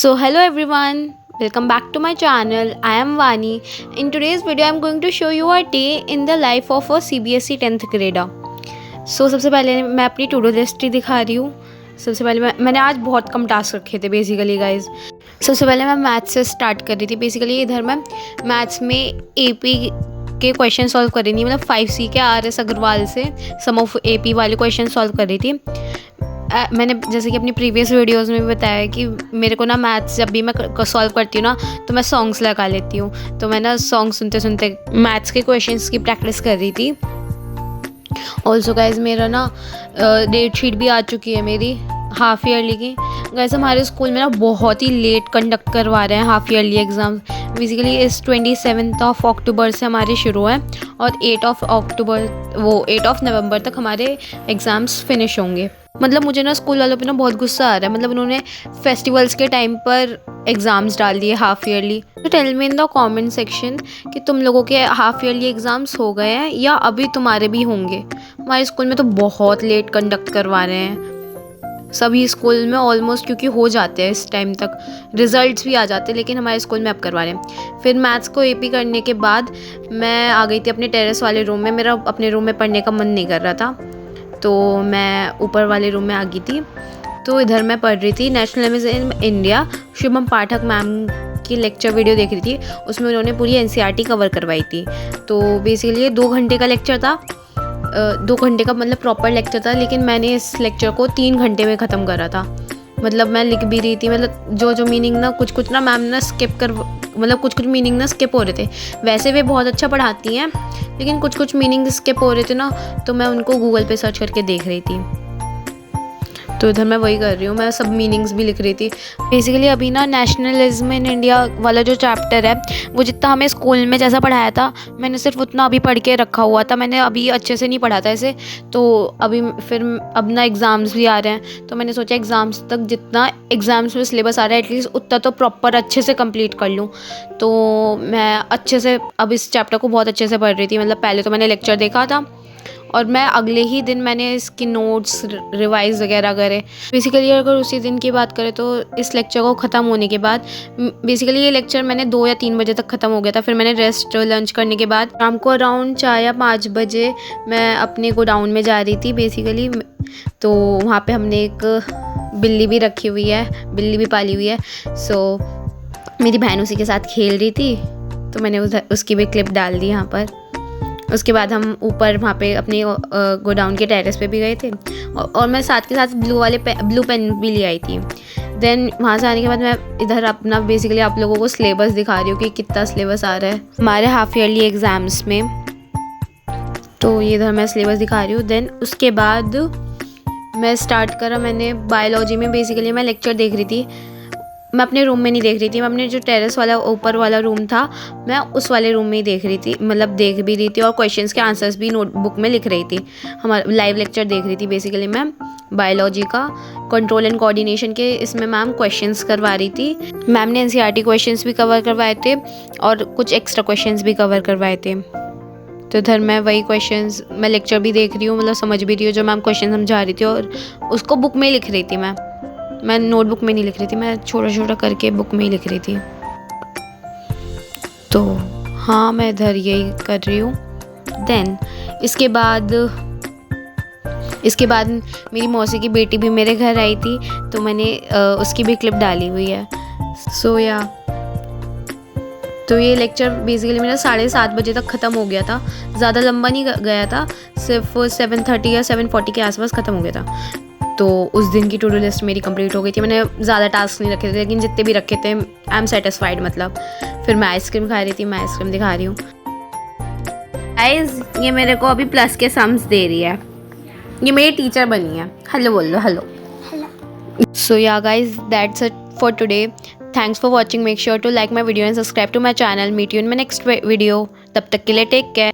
So hello everyone, welcome back to my channel. I am Vani. In today's video I am going to show you a day in the life of a CBSE 10th grader. So सबसे पहले मैं अपनी to do list ही दिखा रही हूँ. सबसे पहले मैंने आज बहुत कम टास्क रखे थे बेसिकली गाइज. सबसे पहले मैं मैथ्स से स्टार्ट कर रही थी. बेसिकली इधर मैं मैथ्स में AP के क्वेश्चन सॉल्व कर रही थी, मतलब 5C के RS अग्रवाल से सम ऑफ AP वाले क्वेश्चन सॉल्व कर रही थी. मैंने जैसे कि अपनी प्रीवियस वीडियोस में भी बताया कि मेरे को ना मैथ्स जब भी मैं सॉल्व करती हूँ ना तो मैं सॉन्ग्स लगा लेती हूँ. तो मैं ना सॉन्ग सुनते सुनते मैथ्स के क्वेश्चंस की प्रैक्टिस कर रही थी. ऑल्सो गाइज मेरा ना डेट शीट भी आ चुकी है मेरी हाफ़ ईयरली की. गाइज हमारे स्कूल में ना बहुत ही लेट कंडक्ट करवा रहे हैं हाफ़ ईयरली एग्ज़ाम. बेसिकली इस 27 अक्टूबर से हमारे शुरू हैं और 8 नवंबर तक हमारे एग्ज़ाम्स फिनिश होंगे. मतलब मुझे ना स्कूल वालों पे ना बहुत गुस्सा आ रहा है. मतलब उन्होंने फेस्टिवल्स के टाइम पर एग्ज़ाम्स डाल दिए हाफ़ ईयरली. तो tell me in the comment section कि तुम लोगों के हाफ़ ईयरली एग्ज़ाम्स हो गए हैं या अभी तुम्हारे भी होंगे. हमारे स्कूल में तो बहुत लेट कंडक्ट करवा रहे हैं. सभी स्कूल में ऑलमोस्ट क्योंकि हो जाते हैं इस टाइम तक, रिजल्ट्स भी आ जाते हैं, लेकिन हमारे स्कूल में अब करवा रहे हैं. फिर मैथ्स को AP करने के बाद मैं आ गई थी अपने टेरेस वाले रूम में. मेरा अपने रूम में पढ़ने का मन नहीं कर रहा था तो मैं ऊपर वाले रूम में आ गई थी. तो इधर मैं पढ़ रही थी national image in India. Shubham Pathak ma'am की लेक्चर वीडियो देख रही थी. उसमें उन्होंने पूरी NCERT कवर करवाई थी. तो बेसिकली ये 2 घंटे का लेक्चर था. 2 घंटे का मतलब प्रॉपर लेक्चर था, लेकिन मैंने इस लेक्चर को 3 घंटे में ख़त्म करा था. मतलब मैं लिख भी रही थी, मतलब जो मीनिंग ना कुछ ना मैम ना मतलब कुछ मीनिंग ना स्किप हो रहे थे. वैसे वे बहुत अच्छा पढ़ाती हैं, लेकिन कुछ मीनिंग स्किप हो रहे थे ना, तो मैं उनको गूगल पे सर्च करके देख रही थी. तो इधर मैं वही कर रही हूँ, मैं सब मीनिंग्स भी लिख रही थी. बेसिकली अभी ना नेशनलिज्म इन इंडिया वाला जो चैप्टर है वो जितना हमें स्कूल में जैसा पढ़ाया था मैंने सिर्फ उतना अभी पढ़ के रखा हुआ था. मैंने अभी अच्छे से नहीं पढ़ा था इसे. तो अभी फिर अब ना एग्ज़ाम्स भी आ रहे हैं, तो मैंने सोचा एग्ज़ाम्स तक जितना एग्ज़ाम्स में सिलेबस आ रहा है एटलीस्ट उतना तो प्रॉपर अच्छे से कंप्लीट कर लूँ. तो मैं अच्छे से अब इस चैप्टर को बहुत अच्छे से पढ़ रही थी. मतलब पहले तो मैंने लेक्चर देखा था और मैं अगले ही दिन मैंने इसकी नोट्स रिवाइज़ वगैरह करे. बेसिकली अगर उसी दिन की बात करें तो इस लेक्चर को ख़त्म होने के बाद बेसिकली ये लेक्चर मैंने 2 या 3 बजे तक ख़त्म हो गया था. फिर मैंने रेस्ट लंच करने के बाद शाम को अराउंड 4 या 5 बजे मैं अपने गोडाउन में जा रही थी बेसिकली. तो वहाँ पे हमने एक बिल्ली भी रखी हुई है, बिल्ली भी पाली हुई है. सो मेरी बहन उसी के साथ खेल रही थी, तो मैंने उसकी भी क्लिप डाल दी यहाँ पर. उसके बाद हम ऊपर वहाँ पे अपने गोडाउन के टेरेस पे भी गए थे और मैं साथ के साथ ब्लू पेन भी ले आई थी. देन वहाँ से आने के बाद मैं इधर अपना बेसिकली आप लोगों को सिलेबस दिखा रही हूँ कि कितना सिलेबस आ रहा है हमारे हाफ़ ईयरली एग्ज़ाम्स में. तो ये इधर मैं सिलेबस दिखा रही हूँ. देन उसके बाद मैं स्टार्ट करा मैंने बायोलॉजी में. बेसिकली मैं लेक्चर देख रही थी. मैं अपने रूम में नहीं देख रही थी, मैं अपने जो टेरेस वाला ऊपर वाला रूम था मैं उस वाले रूम में ही देख रही थी. मतलब देख भी रही थी और क्वेश्चंस के आंसर्स भी नोटबुक में लिख रही थी. हमारा लाइव लेक्चर देख रही थी बेसिकली मैं बायोलॉजी का. कंट्रोल एंड कोऑर्डिनेशन के इसमें मैम क्वेश्चंस करवा रही थी. मैम ने NCERT क्वेश्चंस भी कवर करवाए थे और कुछ एक्स्ट्रा क्वेश्चंस भी कवर करवाए थे. तो इधर मैं वही क्वेश्चंस मैं लेक्चर भी देख रही हूँ, मतलब समझ भी रही हूँ जो मैम क्वेश्चन समझा रही थी और उसको बुक में ही लिख रही थी. मैं नोटबुक में नहीं लिख रही थी, मैं छोटा करके बुक में ही लिख रही थी. तो हाँ मैं इधर यही कर रही हूँ. देन इसके बाद मेरी मौसी की बेटी भी मेरे घर आई थी, तो मैंने उसकी भी क्लिप डाली हुई है. सो या तो ये लेक्चर बेसिकली मेरा 7:30 बजे तक ख़त्म हो गया था. ज़्यादा लंबा नहीं गया था, सिर्फ 7:30 या 7:40 के आसपास ख़त्म हो गया था. तो उस दिन की टू डू लिस्ट मेरी कंप्लीट हो गई थी. मैंने ज़्यादा टास्क नहीं रखे थे, लेकिन जितने भी रखे थे आई एम सेटिस्फाइड. मतलब फिर मैं आइसक्रीम खा रही थी, मैं आइसक्रीम दिखा रही हूँ. गाइस ये मेरे को अभी प्लस के सम्स दे रही है. ये मेरी टीचर बनी है. हेलो बोल लो. Hello. So yeah guys that's it for today. Thanks for watching. Make sure to like my video and subscribe to my channel. Meet you in my next video. तब तक के लिए टेक केयर.